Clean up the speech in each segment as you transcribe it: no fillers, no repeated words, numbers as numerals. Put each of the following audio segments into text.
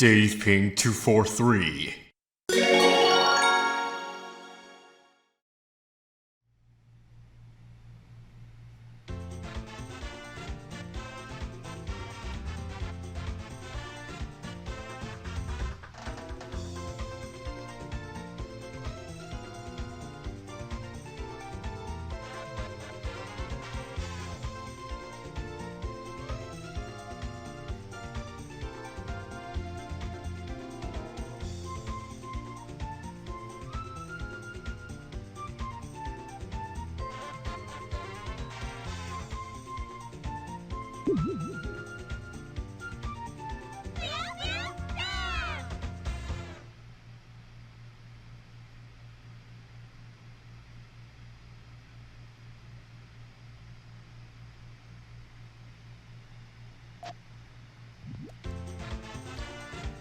Dave Ping 243.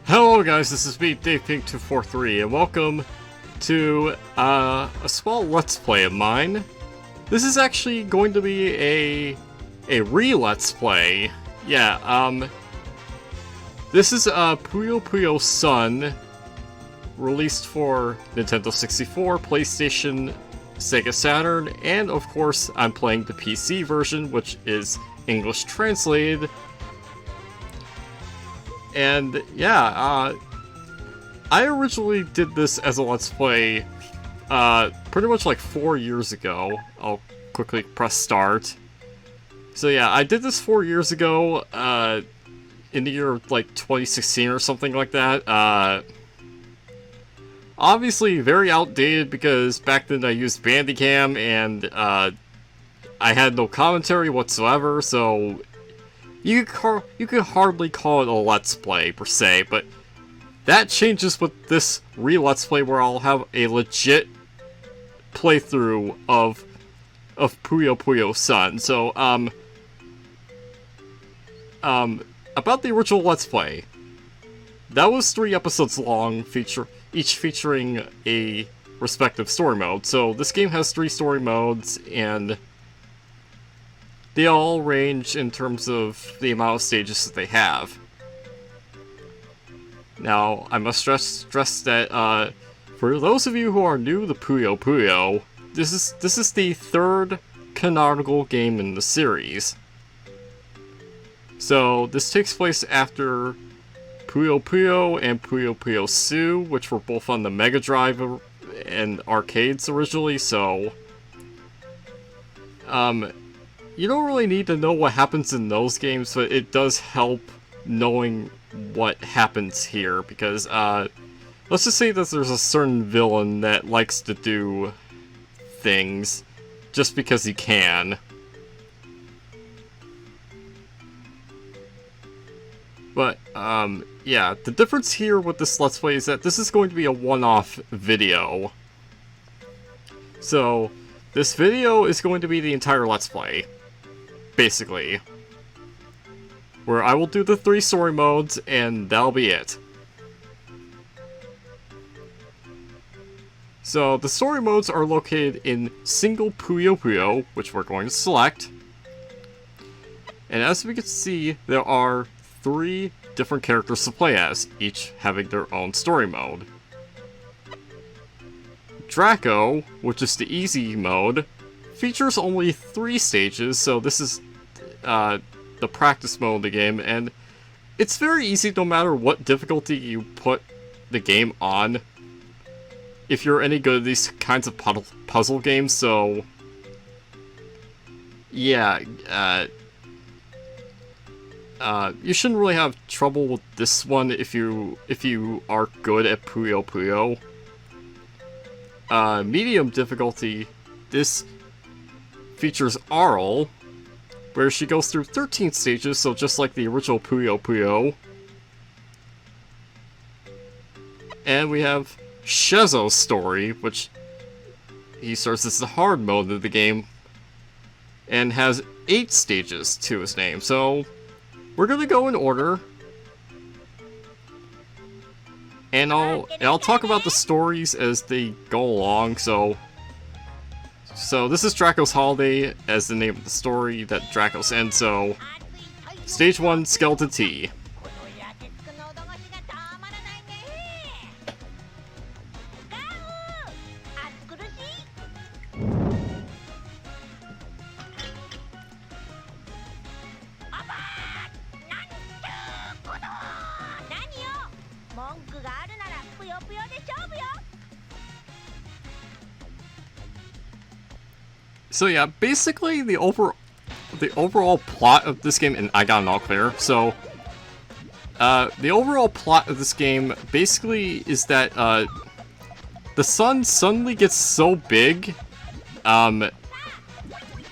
Hello guys, this is me, Dave Ping 243, and welcome to a small Let's Play of mine. This is actually going to be a re-Let's Play. Yeah, this is Puyo Puyo Sun, released for Nintendo 64, PlayStation, Sega Saturn, and of course I'm playing the PC version, which is English translated. And yeah, I originally did this as a Let's Play pretty much like 4 years ago. I'll quickly press start. So yeah, I did this 4 years ago, in the year of like 2016 or something like that. Obviously very outdated because back then I used Bandicam and I had no commentary whatsoever, so you could hardly call it a Let's Play, per se, but that changes with this re-Let's Play where I'll have a legit playthrough of Puyo Puyo Sun. So, about the original Let's Play, that was 3 episodes long, each featuring a respective story mode. So this game has 3 story modes, and they all range in terms of the amount of stages that they have. Now, I must stress that for those of you who are new to Puyo Puyo, this is the 3rd canonical game in the series. So this takes place after Puyo Puyo and Puyo Puyo Sun, which were both on the Mega Drive and arcades originally. So you don't really need to know what happens in those games, but it does help knowing what happens here, because, let's just say that there's a certain villain that likes to do things just because he can. But, yeah, the difference here with this Let's Play is that this is going to be a one-off video. So, this video is going to be the entire Let's Play, basically, where I will do the 3 story modes, and that'll be it. So, the story modes are located in single Puyo Puyo, which we're going to select. And as we can see, there are 3 different characters to play as, each having their own story mode. Dracco, which is the easy mode, features only 3 stages, so this is the practice mode of the game, and it's very easy no matter what difficulty you put the game on, if you're any good at these kinds of puzzle games. So yeah, you shouldn't really have trouble with this one if you are good at Puyo Puyo. Medium difficulty, this features Arle, where she goes through 13 stages, so just like the original Puyo Puyo. And we have Schezo's story, which he starts as the hard mode of the game, and has 8 stages to his name. So we're gonna go in order, and I'll talk about the stories as they go along. So this is Dracco's Holiday as the name of the story that Dracco's in. So Stage 1, Skeleton Tea. So yeah, basically the overall plot of this game, and I got an all clear. So the overall plot of this game basically is that the sun suddenly gets so big, and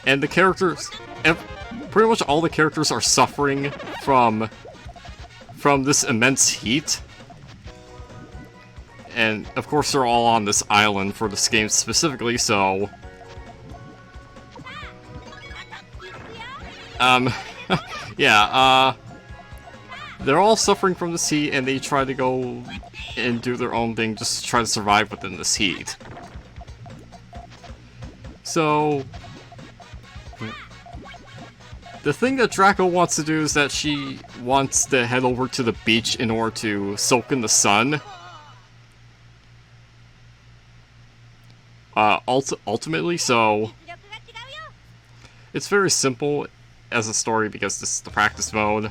the characters, pretty much all the characters are suffering from this immense heat. And of course they're all on this island for this game specifically, so yeah, they're all suffering from this heat, and they try to go and do their own thing just to try to survive within this heat. So the thing that Dracco wants to do is that she wants to head over to the beach in order to soak in the sun. Ultimately, so it's very simple as a story because this is the practice mode.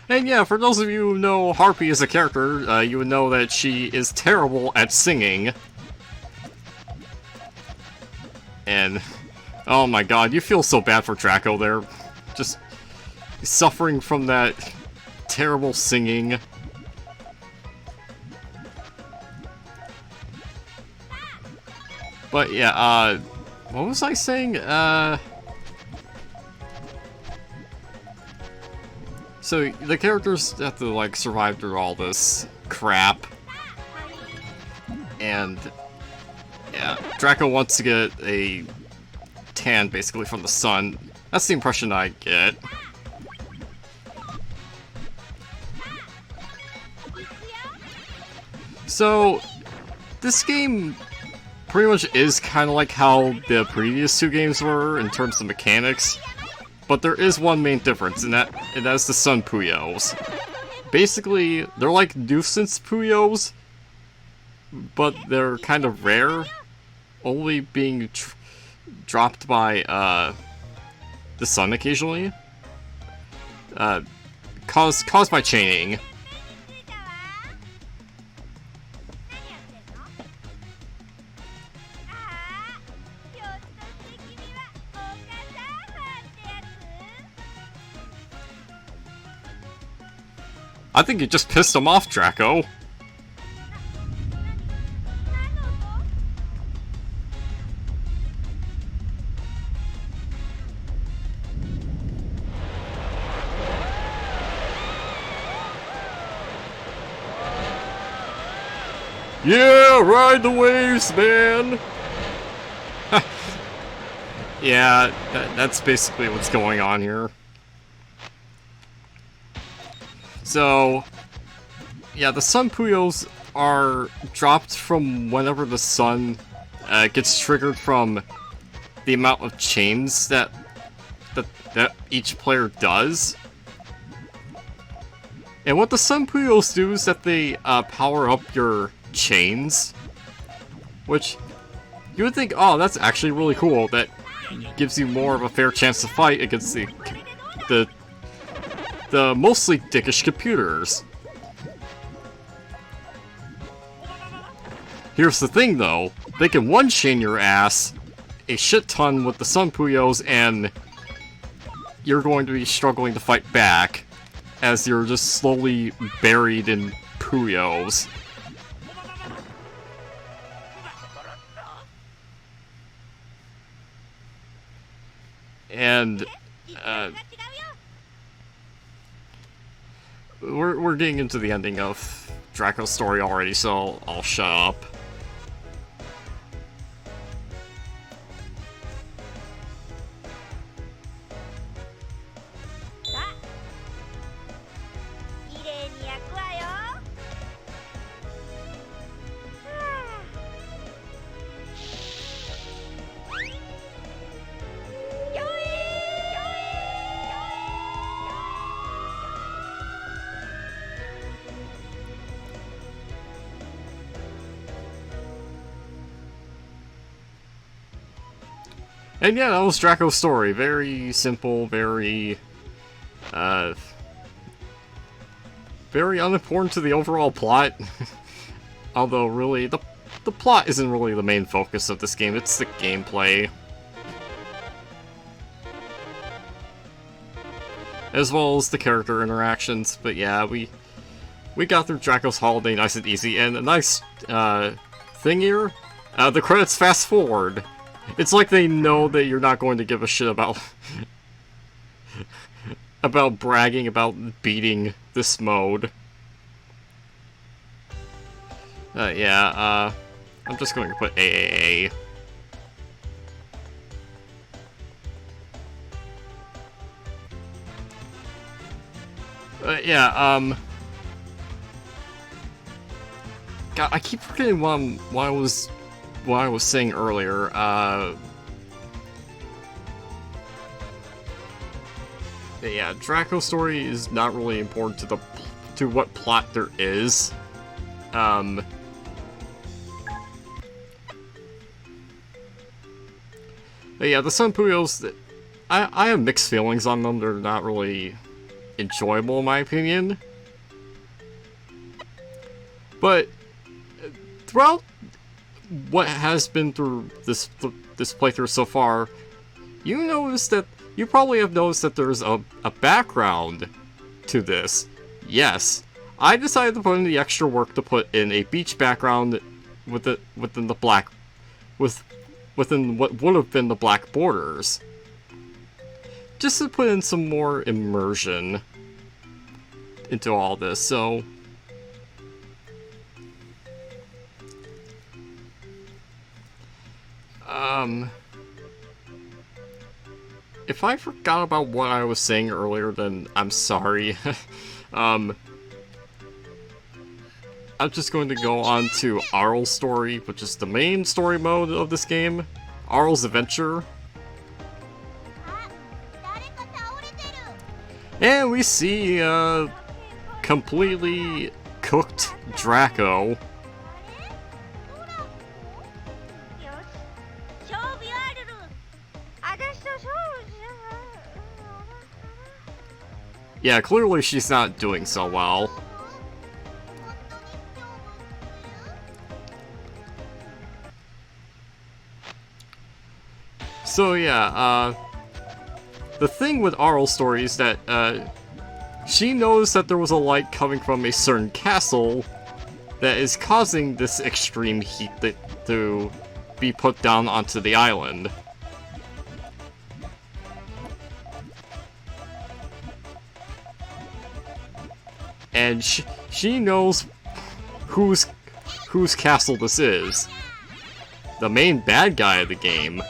And yeah, for those of you who know Harpy as a character, you would know that she is terrible at singing. And, oh my god, you feel so bad for Dracco there. Just suffering from that terrible singing. But yeah, what was I saying? So the characters have to like survive through all this crap, and yeah, Dracco wants to get a tan basically from the sun. That's the impression I get. So this game pretty much is kind of like how the previous two games were in terms of mechanics. But there is one main difference, and that's the Sun Puyos. Basically, they're like nuisance Puyos, but they're kind of rare, only being dropped by the sun occasionally, caused by chaining. I think you just pissed him off, Dracco. Yeah, ride the waves, man! Yeah, that's basically what's going on here. So, yeah, the Sun Puyos are dropped from whenever the sun gets triggered from the amount of chains that each player does. And what the Sun Puyos do is that they power up your chains, which you would think, oh, that's actually really cool. That gives you more of a fair chance to fight against the mostly dickish computers. Here's the thing though, they can one-chain your ass a shit ton with the Sun Puyos, and you're going to be struggling to fight back as you're just slowly buried in Puyos. And we're getting into the ending of Dracco's story already, so I'll shut up. And yeah, that was Dracco's story. Very simple, very unimportant to the overall plot. Although, really, the plot isn't really the main focus of this game, it's the gameplay. As well as the character interactions, but yeah, we got through Dracco's holiday nice and easy, and a nice thing here, the credits fast forward. It's like they know that you're not going to give a shit about about bragging about beating this mode. Yeah, I'm just going to put AAA. Yeah, God, I keep forgetting what I was saying earlier. Yeah, Dracco's story is not really important to what plot there is. But yeah, the Sun Puyos, I have mixed feelings on them. They're not really enjoyable in my opinion. But throughout what has been through this playthrough so far, you probably have noticed that there's a background to this. Yes, I decided to put in the extra work to put in a beach background within what would have been the black borders, just to put in some more immersion into all this. So if I forgot about what I was saying earlier, then I'm sorry. I'm just going to go on to Arle's story, which is the main story mode of this game. Arle's adventure. And we see completely cooked Dracco. Yeah, clearly she's not doing so well. So yeah, the thing with Arle's story is that she knows that there was a light coming from a certain castle that is causing this extreme heat to be put down onto the island. And she knows whose castle this is. The main bad guy of the game.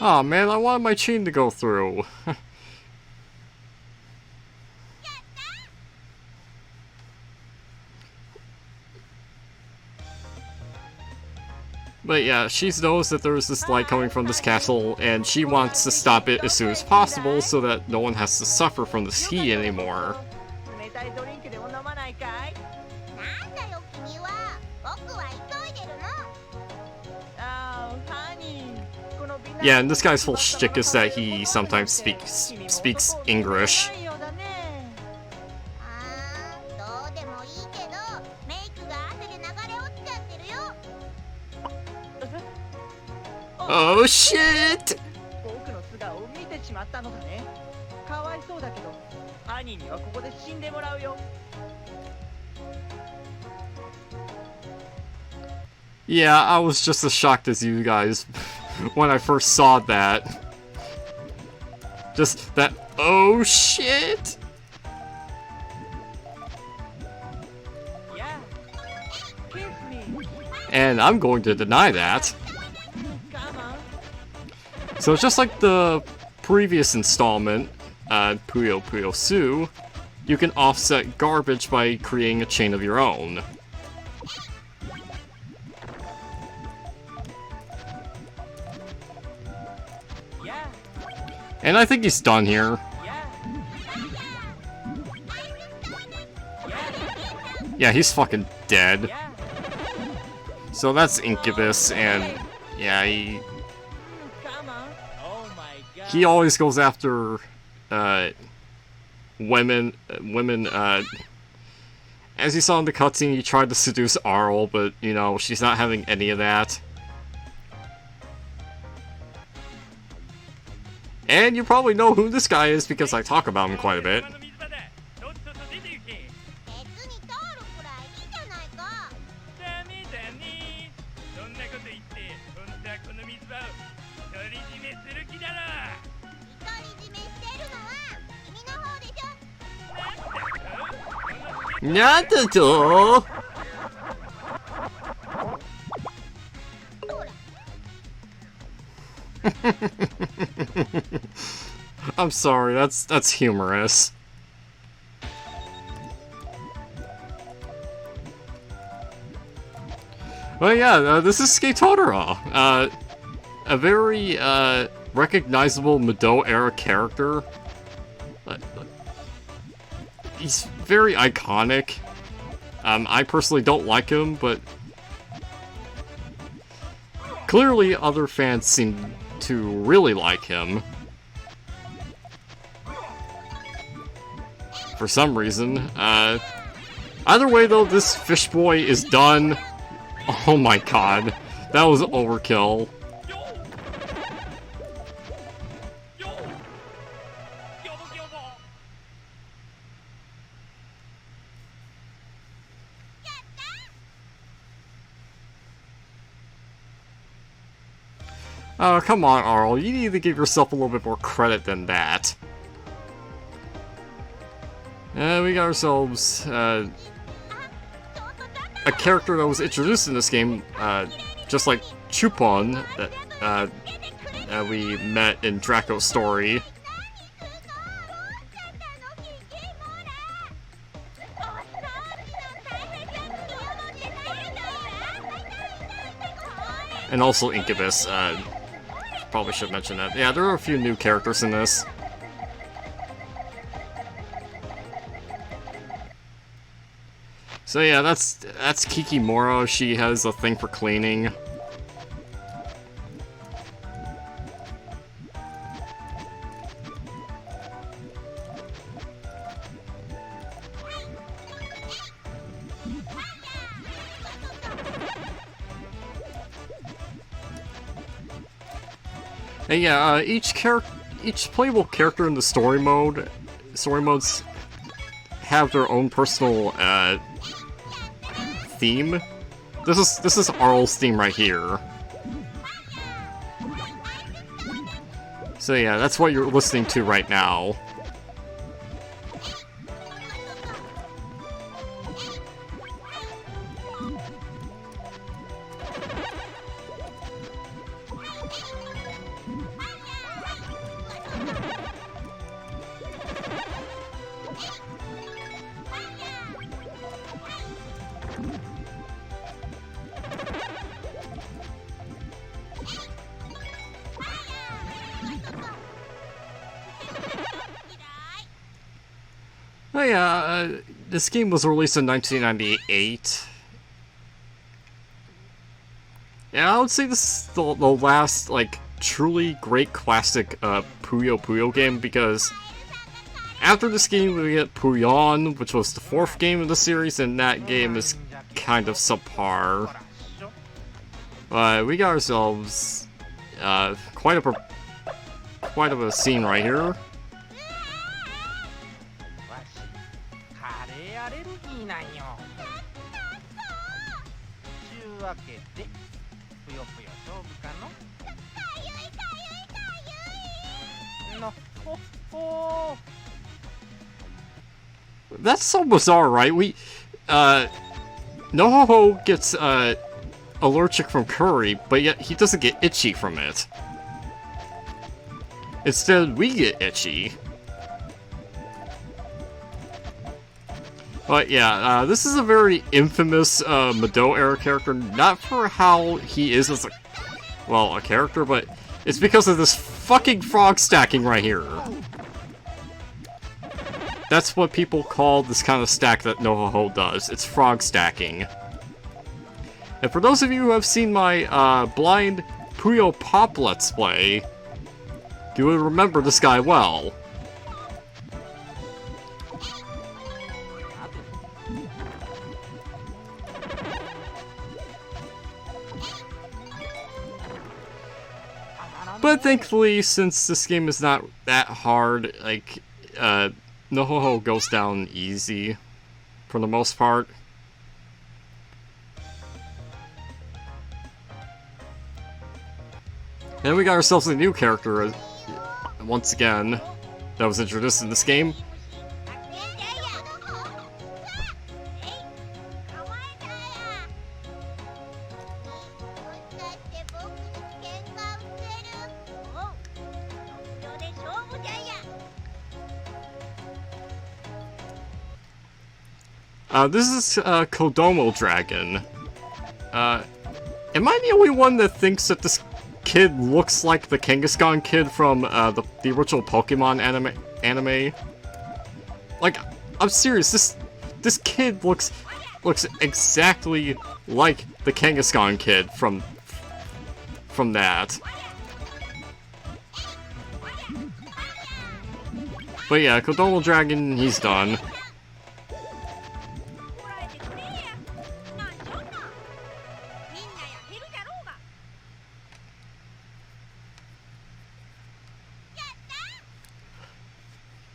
Aw, man, I wanted my chain to go through. But yeah, she knows that there's this light coming from this castle, and she wants to stop it as soon as possible so that no one has to suffer from this heat anymore. Yeah, and this guy's whole shtick is that he sometimes speaks English. Oh shit! Yeah, I was just as shocked as you guys when I first saw that. Just that, oh shit! And I'm going to deny that. So just like the previous installment, Puyo Puyo Sun, you can offset garbage by creating a chain of your own. And I think he's done here. Yeah, he's fucking dead. So that's Incubus, and yeah, he always goes after women. As you saw in the cutscene, he tried to seduce Arle, but you know, she's not having any of that. And you probably know who this guy is because I talk about him quite a bit. Not at all. I'm sorry, that's humorous. Well, yeah, this is Skatodora. A very recognizable Mado era character. He's very iconic. I personally don't like him, but clearly other fans seem to really like him. For some reason. Either way though, this fish boy is done. Oh my god. That was overkill. Oh, come on, Arle. You need to give yourself a little bit more credit than that. We got ourselves a character that was introduced in this game, just like Chupon, that we met in Dracco's story. And also Incubus, probably should mention that. Yeah, there are a few new characters in this. So yeah, that's Kikimora. She has a thing for cleaning. And yeah, each playable character in the story modes have their own personal theme. This is Arle's theme right here. So yeah, that's what you're listening to right now. Oh yeah, this game was released in 1998. Yeah, I would say this is the last, like, truly great classic Puyo Puyo game, because after this game we get Puyon, which was the 4th game of the series, and that game is kind of subpar. But we got ourselves quite of a scene right here. That's so bizarre, right? Nohoho gets allergic from curry, but yet he doesn't get itchy from it. Instead, we get itchy. But yeah, this is a very infamous Mado era character, not for how he is as a character, but it's because of this fucking frog stacking right here. That's what people call this kind of stack that Nohoho does. It's frog stacking. And for those of you who have seen my blind Puyo Pop Let's Play, you would remember this guy well. But thankfully, since this game is not that hard, like, Nohoho goes down easy, for the most part. And we got ourselves a new character, once again, that was introduced in this game. This is Kodomo Dragon. Am I the only one that thinks that this kid looks like the Kangaskhan kid from the original Pokemon anime? Like, I'm serious. This kid looks exactly like the Kangaskhan kid from that. But yeah, Kodomo Dragon, he's done.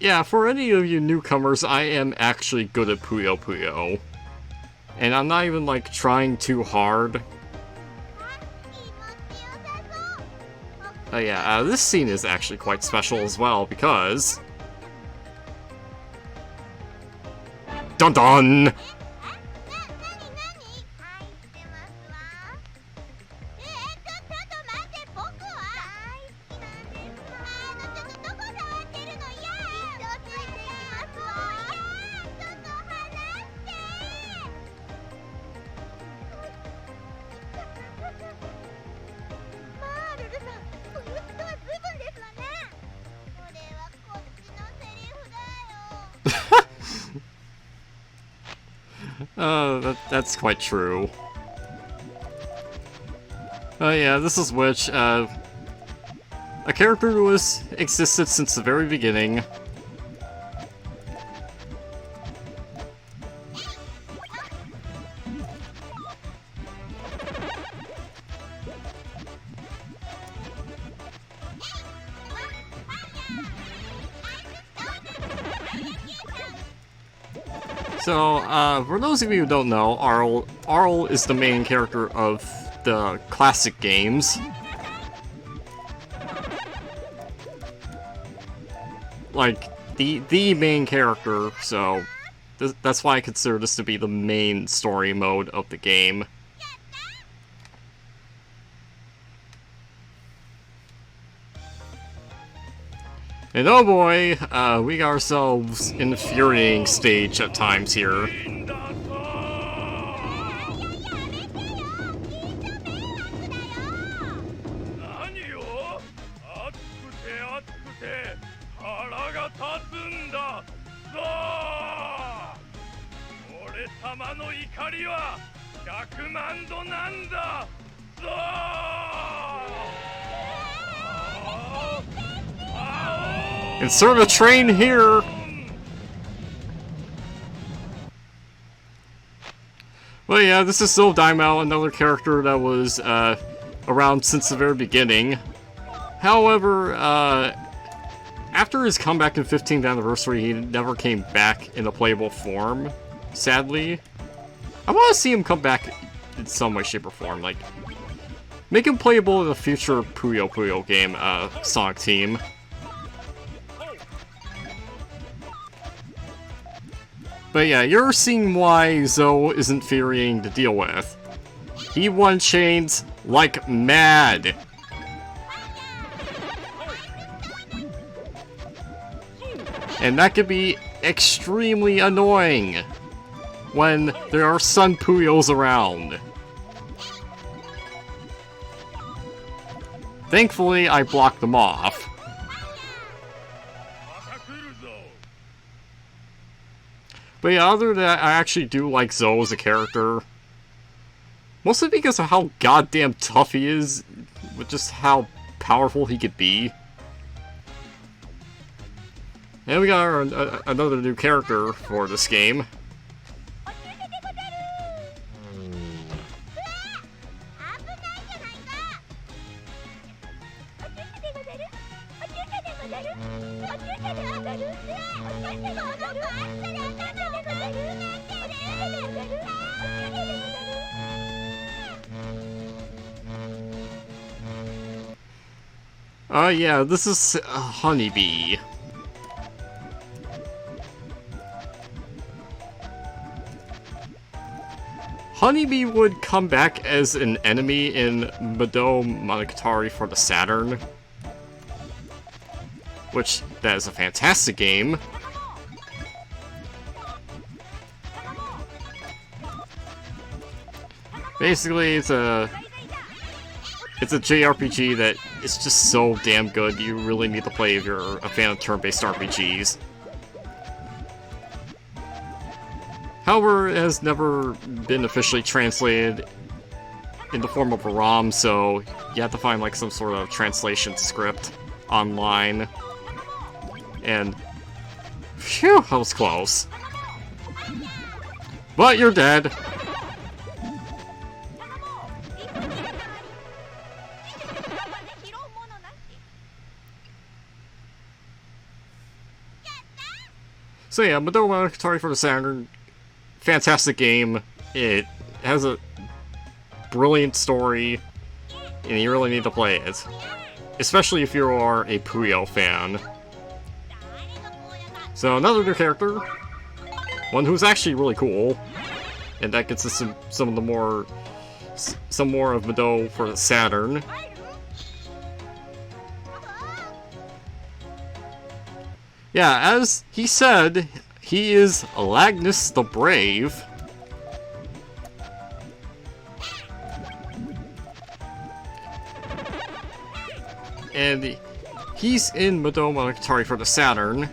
Yeah, for any of you newcomers, I am actually good at Puyo Puyo. And I'm not even, like, trying too hard. Yeah, this scene is actually quite special as well, because... Dun dun! That's quite true. Yeah, this is Witch, a character who has existed since the very beginning. So, for those of you who don't know, Arle is the main character of the classic games. Like, the main character, so that's why I consider this to be the main story mode of the game. And oh boy, we got ourselves an infuriating stage at times here. Insert a train here! Well, yeah, this is still Daimao, another character that was around since the very beginning. However, after his comeback in 15th anniversary, he never came back in a playable form, sadly. I want to see him come back in some way, shape, or form. Like, make him playable in a future Puyo Puyo game, Sonic Team. But yeah, you're seeing why Zo is infuriating to deal with. He one-chains like mad. And that could be extremely annoying when there are Sun Puyos around. Thankfully, I blocked them off. But yeah, other than that, I actually do like Zoe as a character. Mostly because of how goddamn tough he is, with just how powerful he could be. And we got another new character for this game. Yeah, this is Honeybee. Honeybee would come back as an enemy in Mado Monogatari for the Saturn. Which, that is a fantastic game. Basically, it's a JRPG that is just so damn good, you really need to play if you're a fan of turn-based RPGs. However, it has never been officially translated in the form of a ROM, so you have to find like some sort of translation script online. And phew, that was close. But you're dead. So yeah, Mado Monogatari for the Saturn, fantastic game. It has a brilliant story, and you really need to play it. Especially if you are a Puyo fan. So another new character, one who's actually really cool, and that gets us some more of Mado for the Saturn. Yeah, as he said, he is Lagnus the Brave. And he's in Mado Monogatari for the Saturn.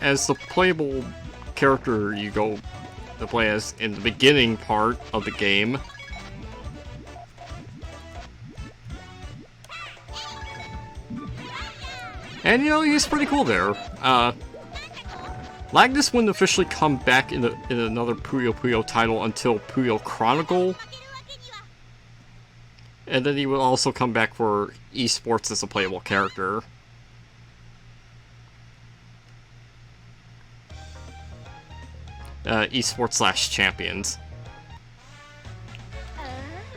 As the playable character you go to play as in the beginning part of the game. And, you know, he's pretty cool there. Lagnus wouldn't officially come back in another Puyo Puyo title until Puyo Chronicle. And then he will also come back for esports as a playable character. Esports/champions.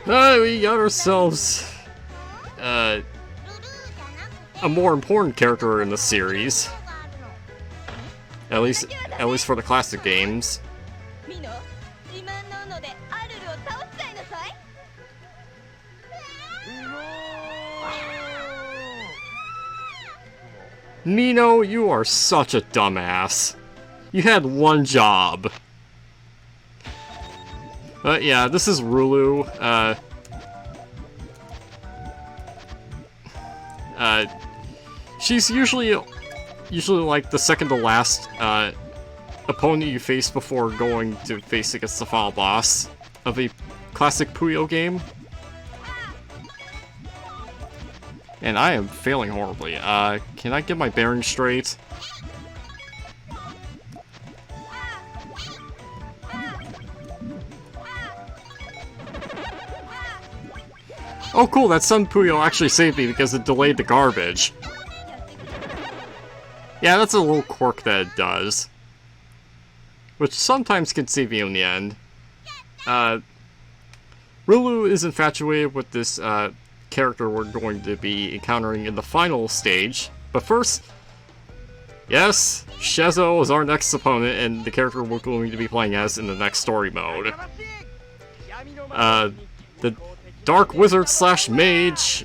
We got ourselves a more important character in the series. At least for the classic games. Mino, you are such a dumbass. You had one job. But yeah, this is Rulu. She's usually like the second to last opponent you face before going to face against the final boss of a classic Puyo game. And I am failing horribly. Can I get my bearings straight? Oh cool, that Sun Puyo actually saved me because it delayed the garbage. Yeah, that's a little quirk that it does. Which sometimes can save you in the end. Rulu is infatuated with this character we're going to be encountering in the final stage. But first, yes, Schezo is our next opponent and the character we're going to be playing as in the next story mode. The Dark Wizard / Mage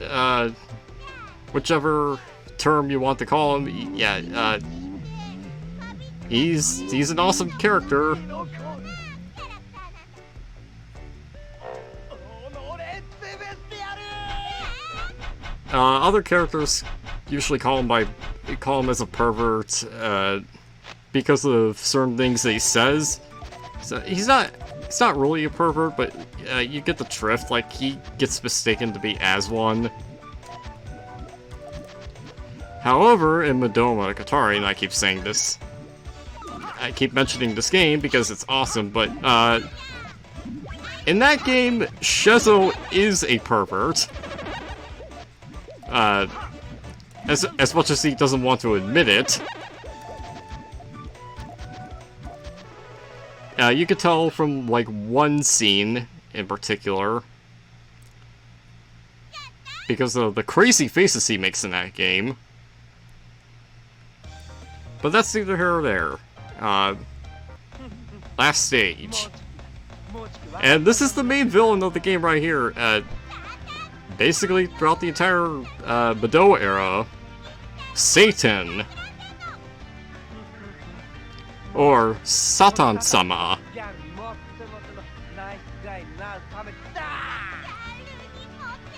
whichever term you want to call him. Yeah, he's an awesome character. Other characters usually call him as a pervert because of certain things that he says. So he's not really a pervert, but you get the drift. Like, he gets mistaken to be as one. However, in Madoma Katari, and I keep saying this, I keep mentioning this game because it's awesome, but in that game, Schezo is a pervert. As much as he doesn't want to admit it. You could tell from, like, one scene in particular, because of the crazy faces he makes in that game. But that's neither here or there. Last stage. And this is the main villain of the game right here. Basically, throughout the entire Bedo era, Satan, or Satan-sama.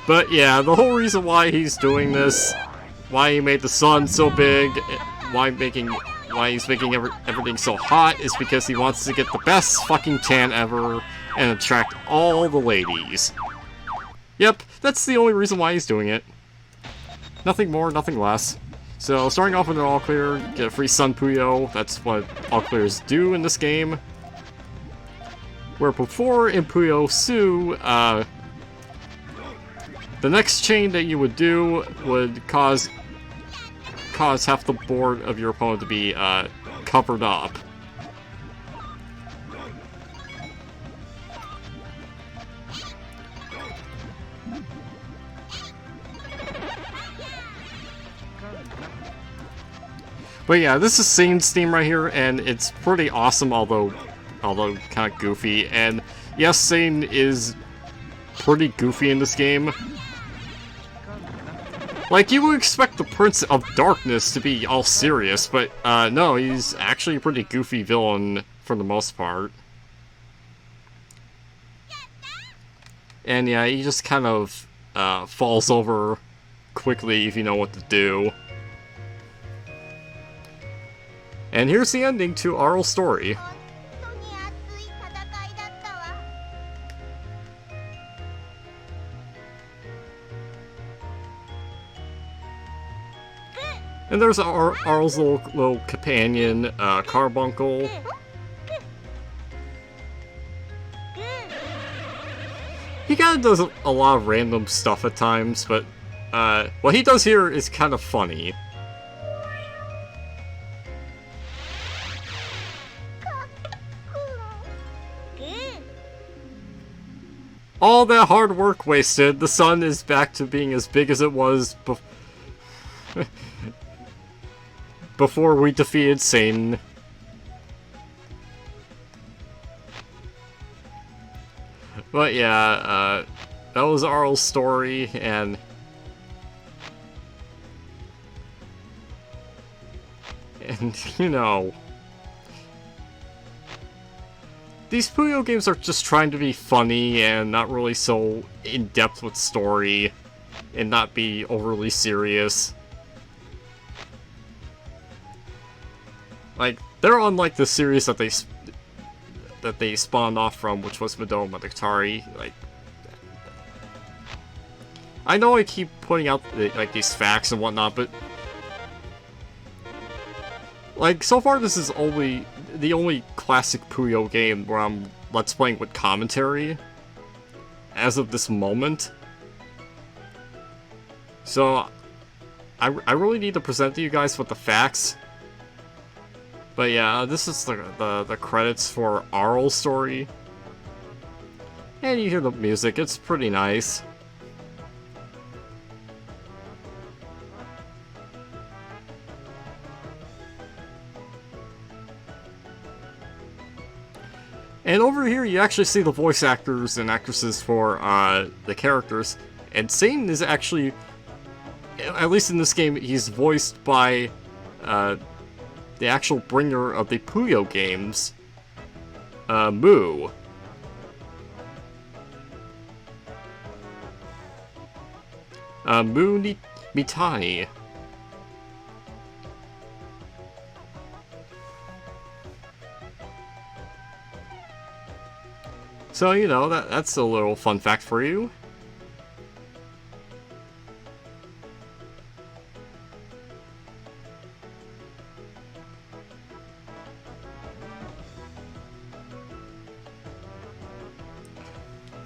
But yeah, the whole reason why he's doing this, why he made the sun so big, why he's making everything so hot, is because he wants to get the best fucking tan ever and attract all the ladies. Yep, that's the only reason why he's doing it. Nothing more, nothing less. So, starting off with an all clear, get a free Sun Puyo. That's what all clears do in this game. Where before in Puyo Su, the next chain that you would do would cause half the board of your opponent to be covered up. But yeah, this is Sane's theme right here, and it's pretty awesome, although kind of goofy. And yes, Sane is pretty goofy in this game. Like, you would expect the Prince of Darkness to be all serious, but no, he's actually a pretty goofy villain for the most part. And yeah, he just kind of falls over quickly if you know what to do. And here's the ending to Arle's story. And there's Arle's little companion, Carbuncle. He kind of does a lot of random stuff at times, but what he does here is kind of funny. All that hard work wasted. The sun is back to being as big as it was before we defeated Satan. But yeah, that was Arle's story, and you know, these Puyo games are just trying to be funny and not really so in-depth with story, and not be overly serious. Like, they're unlike the series that they spawned off from, which was Madoma Katari. Like, I know I keep putting out like these facts and whatnot, but like, so far this is the only classic Puyo game where I'm let's playing with commentary as of this moment. So I really need to present to you guys with the facts. But yeah, this is the credits for Arle's story. And you hear the music, it's pretty nice. And over here, you actually see the voice actors and actresses for the characters. And Satan is actually at least in this game, he's voiced by the actual bringer of the Puyo games, Mu. Mitani. So, you know, that's a little fun fact for you.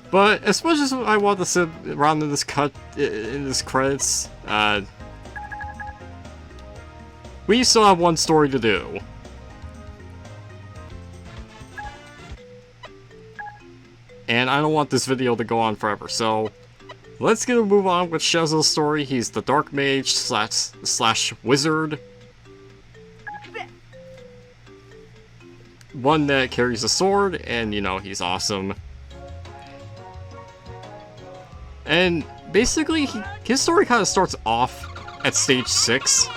But as much as I want to sit around in this credits, we still have one story to do. And I don't want this video to go on forever, so let's get a move on with Schezo's story. He's the Dark Mage slash Wizard. One that carries a sword, and you know, he's awesome. And basically, his story kind of starts off at stage 6.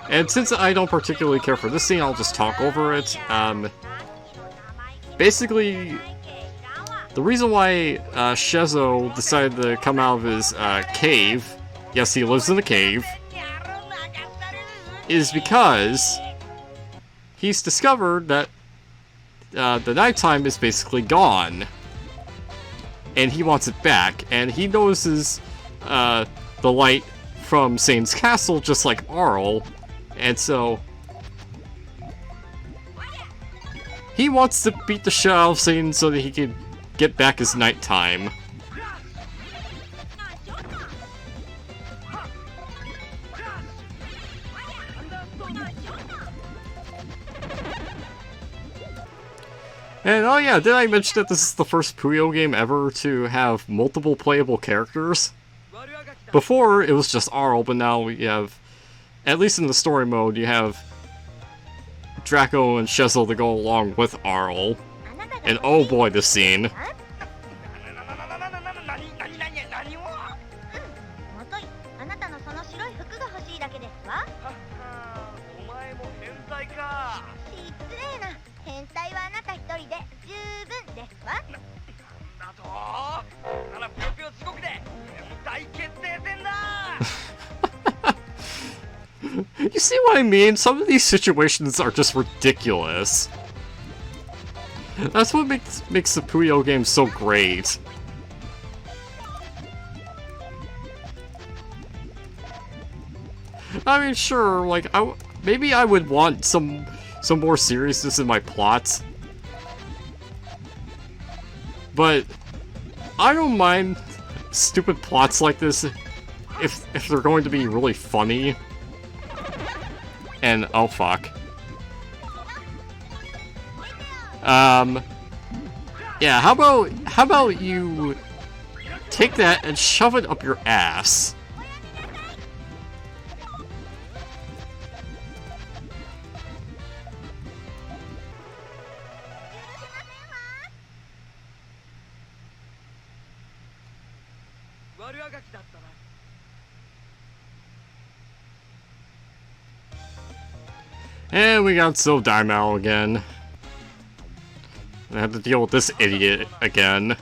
And since I don't particularly care for this scene, I'll just talk over it. Basically, the reason why Schezo decided to come out of his cave, yes, he lives in a cave, is because he's discovered that the nighttime is basically gone. And he wants it back, and he notices the light from Sane's castle just like Arle, and so he wants to beat the shit out of Sane so that he can get back his nighttime. And oh yeah, did I mention that this is the first Puyo game ever to have multiple playable characters? Before, it was just Arle, but now we have, at least in the story mode, you have Dracco and Schezo to go along with Arle. And oh boy, this scene. You see what I mean? Some of these situations are just ridiculous. That's what makes the Puyo game so great. I mean, sure, like, maybe I would want some more seriousness in my plots. But I don't mind stupid plots like this if they're going to be really funny. And oh fuck. Yeah, how about you take that and shove it up your ass? And we got So Daimao again. I have to deal with this idiot again.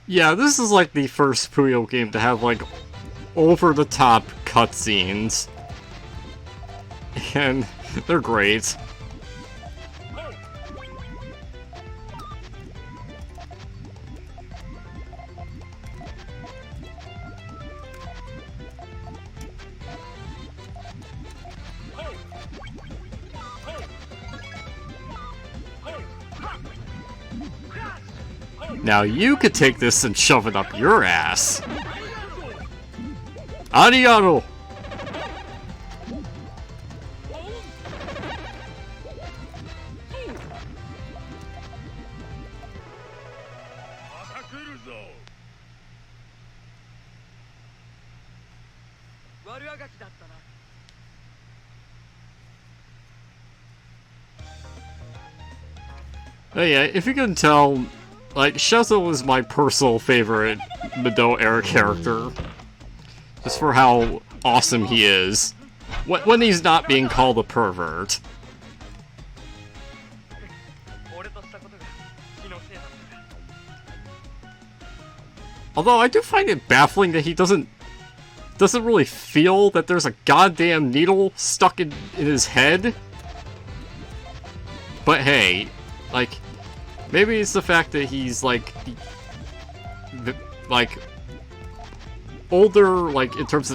Yeah, this is like the first Puyo game to have like over-the-top cutscenes. And they're great. Now you could take this and shove it up your ass. Arigato! Oh yeah, if you can tell, like, Schezo is my personal favorite Midou era character. Just for how awesome he is. When he's not being called a pervert. Although I do find it baffling that he doesn't really feel that there's a goddamn needle stuck in his head. But hey, like, maybe it's the fact that he's like older, like in terms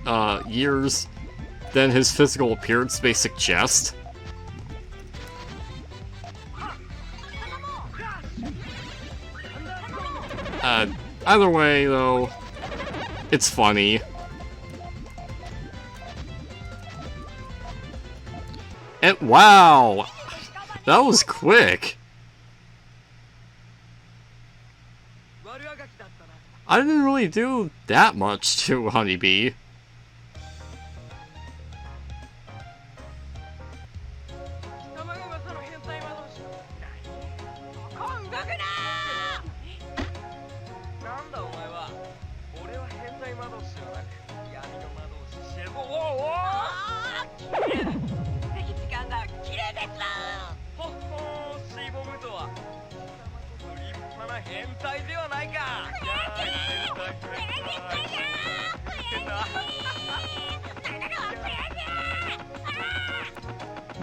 of years, than his physical appearance may suggest. Either way, though, it's funny. And wow, that was quick. I didn't really do that much to Honeybee.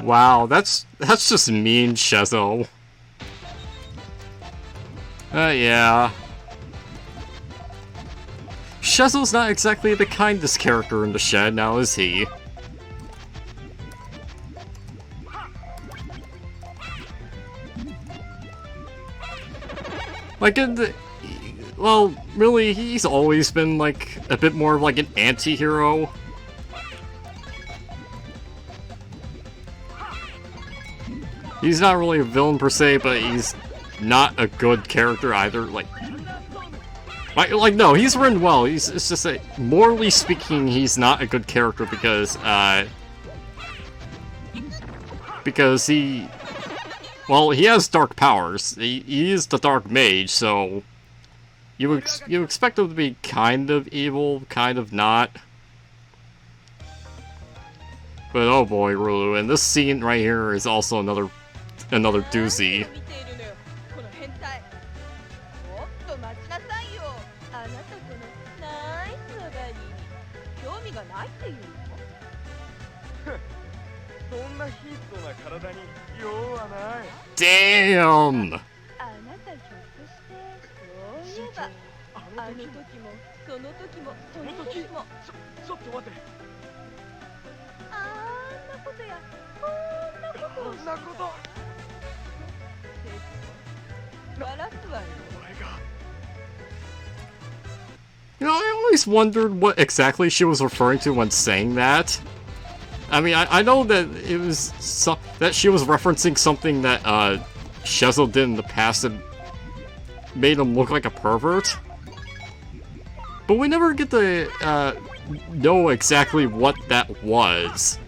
Wow, that's just mean, Schezo. Yeah. Schezo's not exactly the kindest character in the shed, now is he? Like, well, really, he's always been, like, a bit more of, like, an anti-hero. He's not really a villain per se, but he's not a good character either. Like no, he's written well. It's just that, morally speaking, he's not a good character because he has dark powers. He is the Dark Mage, so you expect him to be kind of evil, kind of not. But oh boy, Rulu, and this scene right here is also another doozy. Damn! You know, I always wondered what exactly she was referring to when saying that. I mean, I know that it was that she was referencing something that Schezo did in the past that made him look like a pervert. But we never get to know exactly what that was.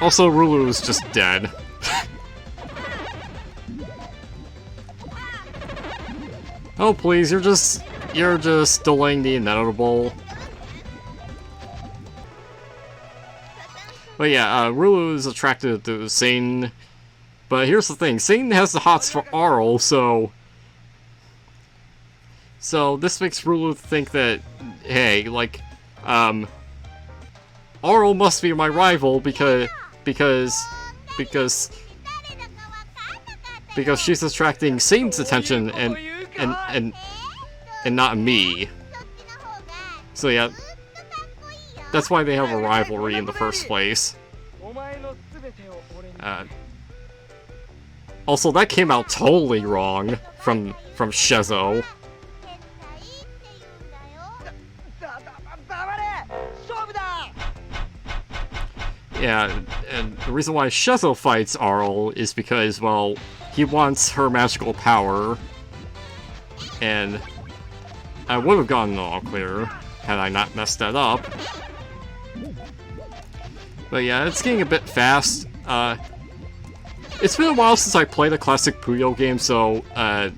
Also, Rulu is just dead. Oh please, you're just delaying the inevitable. But yeah, Rulu is attracted to Satan. But here's the thing, Satan has the hots for Arle, so this makes Rulu think that, hey, like, Arle must be my rival because she's attracting Satan's attention and not me. So yeah, that's why they have a rivalry in the first place. Also, that came out totally wrong from Schezo. Yeah, and the reason why Schezo fights Arle is because, well, he wants her magical power. And I would have gotten it all clear had I not messed that up. But yeah, it's getting a bit fast. It's been a while since I played a classic Puyo game, so I'm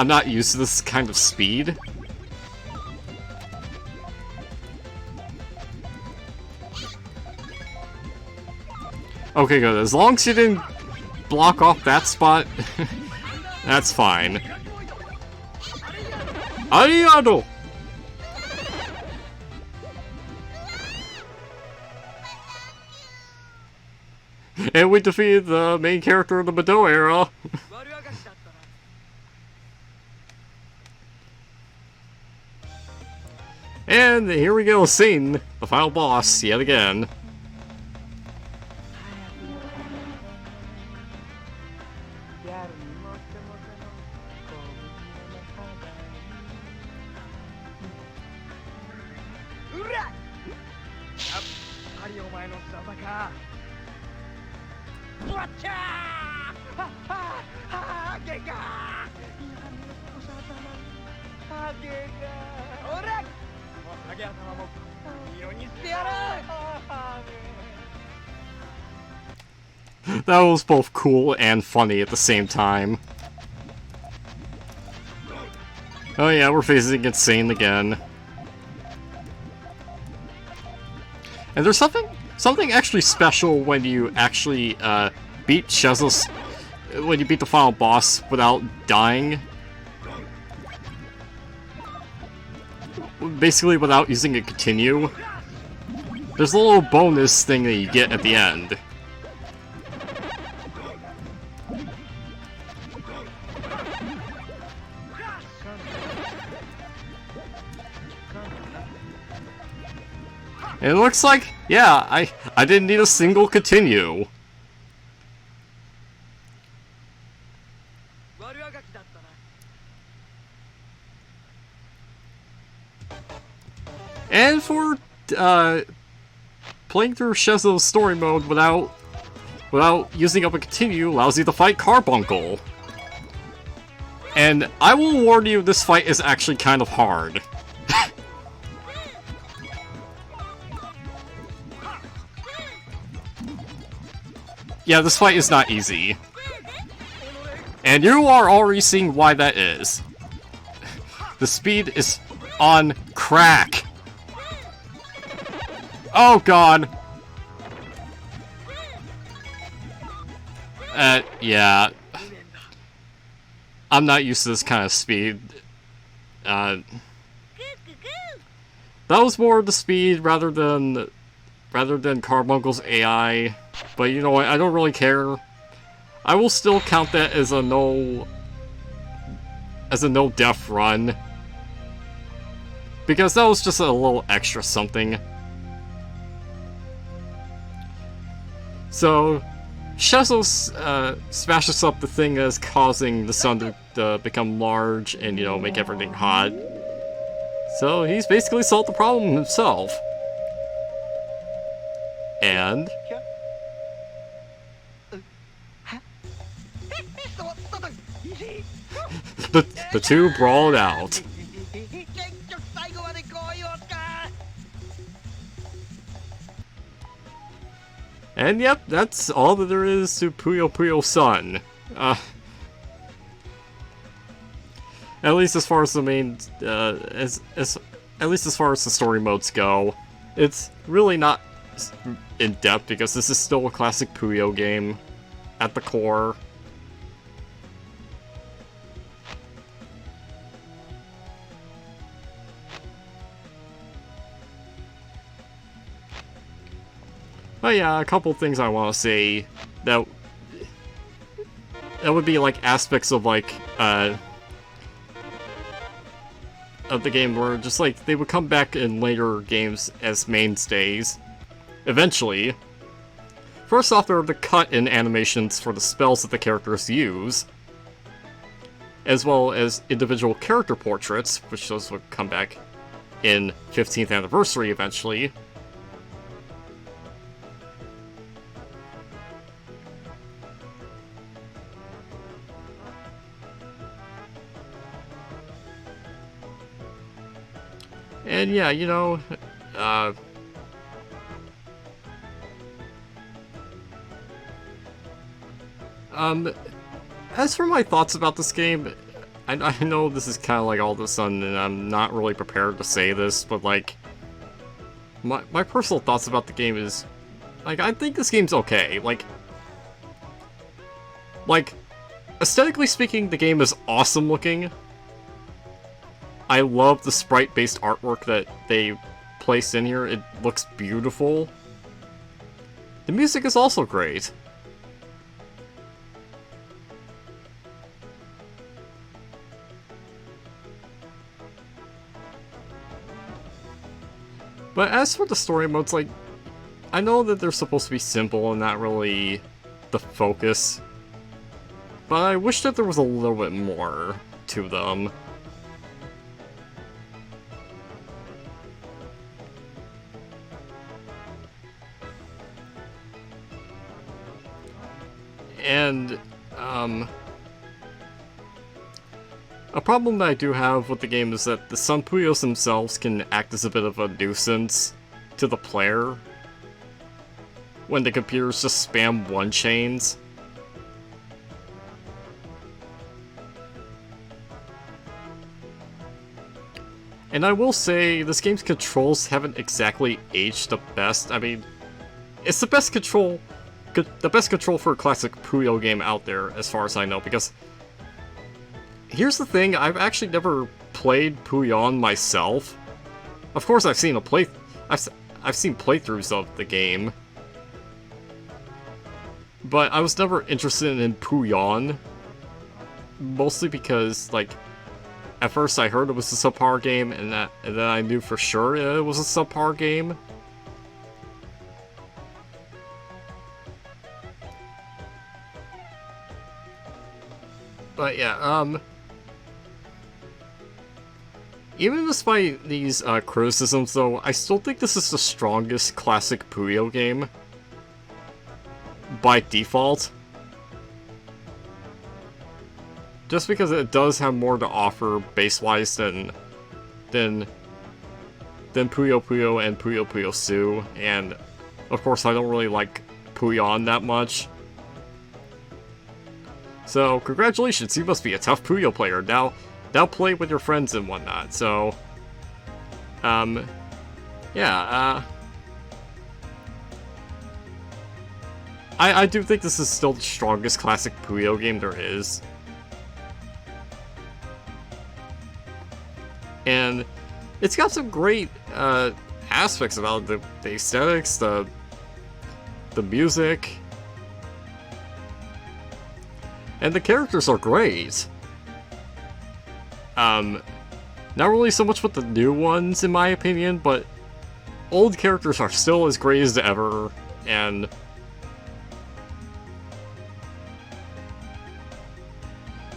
not used to this kind of speed. Okay, good. As long as you didn't block off that spot, that's fine. Arigato! And we defeated the main character of the Mado era. And here we go, scene the final boss yet again. That was both cool and funny at the same time. Oh yeah, we're facing Insane again. And there's something actually special when you actually beat Schezo's, when you beat the final boss without dying. Basically without using a continue. There's a little bonus thing that you get at the end. And it looks like, yeah, I didn't need a single continue. And for playing through Schezo's story mode without using up a continue allows you to fight Carbuncle. And I will warn you, this fight is actually kind of hard. Yeah, this fight is not easy. And you are already seeing why that is. The speed is on crack. Oh god. Yeah. I'm not used to this kind of speed. That was more the speed rather than Carbuncle's AI. But you know what, I don't really care. I will still count that as a no death run. Because that was just a little extra something. So, Schezo smashes up the thing that's causing the sun to become large and, you know, make everything hot. So he's basically solved the problem himself. And the two brawled out. And yep, that's all that there is to Puyo Puyo Sun. At least as far as the main, at least as far as the story modes go, it's really not in depth because this is still a classic Puyo game at the core. But yeah, a couple things I want to say that would be like aspects of like of the game where just like they would come back in later games as mainstays eventually. First off, there are the cut-in animations for the spells that the characters use, as well as individual character portraits, which those will come back in 15th anniversary eventually. And yeah, you know, as for my thoughts about this game, I know this is kind of like all of a sudden, and I'm not really prepared to say this, but like, my personal thoughts about the game is, like, I think this game's okay. Like, aesthetically speaking, the game is awesome looking. I love the sprite-based artwork that they placed in here. It looks beautiful. The music is also great. But as for the story modes, like, I know that they're supposed to be simple and not really the focus, but I wish that there was a little bit more to them. And, a problem that I do have with the game is that the Sun Puyos themselves can act as a bit of a nuisance to the player when the computers just spam one chains. And I will say, this game's controls haven't exactly aged the best. I mean, it's the best control for a classic Puyo game out there, as far as I know, because here's the thing, I've actually never played Puyon myself. Of course, I've seen playthroughs of the game, but I was never interested in Puyon, mostly because, like, at first I heard it was a subpar game, and then I knew for sure it was a subpar game. But yeah, even despite these criticisms, though, I still think this is the strongest classic Puyo game by default. Just because it does have more to offer base-wise than Puyo Puyo and Puyo Puyo Sun, and of course I don't really like Puyon that much. So, congratulations, you must be a tough Puyo player. Now play with your friends and whatnot. So, yeah, I do think this is still the strongest classic Puyo game there is. And it's got some great aspects about it. The aesthetics, the music, and the characters are great. Not really so much with the new ones, in my opinion, but old characters are still as great as ever, and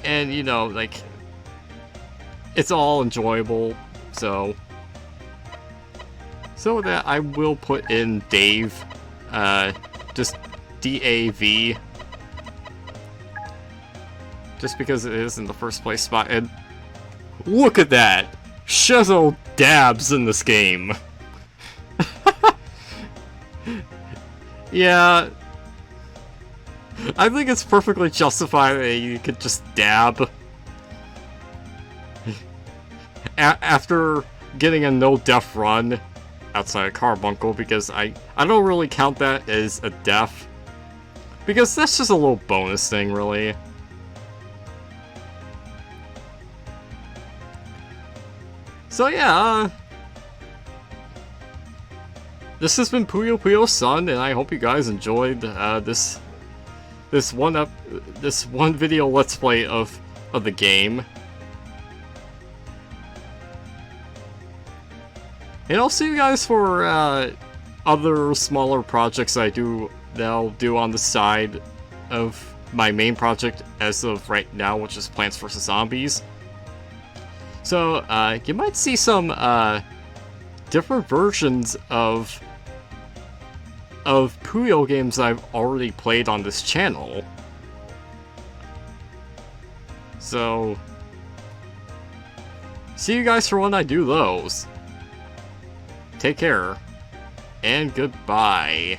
you know, like, it's all enjoyable. So with that, I will put in Dave, just D-A-V, just because it is in the first place spot. And look at that! Schezo dabs in this game. Yeah, I think it's perfectly justified that you could just dab after getting a no-def run outside of Carbuncle, because I don't really count that as a def, because that's just a little bonus thing, really. So yeah, this has been Puyo Puyo Sun, and I hope you guys enjoyed this one video let's play of the game. And I'll see you guys for other smaller projects I do that I'll do on the side of my main project as of right now, which is Plants vs. Zombies. So, you might see some, different versions of Puyo games I've already played on this channel. So, see you guys for when I do those. Take care, and goodbye.